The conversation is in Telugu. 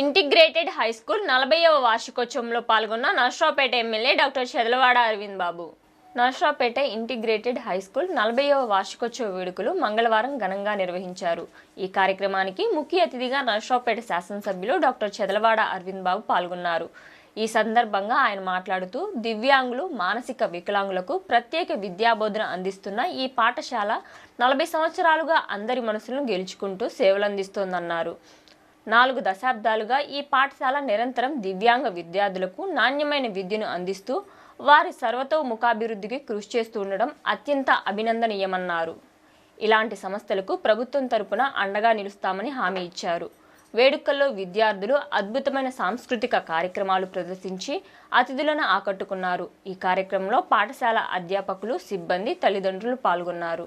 ఇంటిగ్రేటెడ్ హై స్కూల్ 40వ వార్షికోత్సవంలో పాల్గొన్న నర్సరావుపేట ఎమ్మెల్యే డాక్టర్ చెదలవాడ అరవింద్ బాబు. నర్సరావుపేట ఇంటిగ్రేటెడ్ హై స్కూల్ 40వ వార్షికోత్సవ వేడుకలు మంగళవారం ఘనంగా నిర్వహించారు. ఈ కార్యక్రమానికి ముఖ్య అతిథిగా నర్సరావుపేట శాసనసభ్యులు డాక్టర్ చెదలవాడ అరవింద్ బాబు పాల్గొన్నారు. ఈ సందర్భంగా ఆయన మాట్లాడుతూ దివ్యాంగులు, మానసిక వికలాంగులకు ప్రత్యేక విద్యాబోధన అందిస్తున్న ఈ పాఠశాల 40 సంవత్సరాలుగా అందరి మనసులను గెలుచుకుంటూ సేవలందిస్తోందన్నారు. 4 దశాబ్దాలుగా ఈ పాఠశాల నిరంతరం దివ్యాంగ విద్యార్థులకు నాణ్యమైన విద్యను అందిస్తూ వారి సర్వతోముఖాభివృద్ధికి కృషి చేస్తూ ఉండడం అత్యంత అభినందనీయమన్నారు. ఇలాంటి సంస్థలకు ప్రభుత్వం తరపున అండగా నిలుస్తామని హామీ ఇచ్చారు. వేడుకల్లో విద్యార్థులు అద్భుతమైన సాంస్కృతిక కార్యక్రమాలు ప్రదర్శించి అతిథులను ఆకట్టుకున్నారు. ఈ కార్యక్రమంలో పాఠశాల అధ్యాపకులు, సిబ్బంది, తల్లిదండ్రులు పాల్గొన్నారు.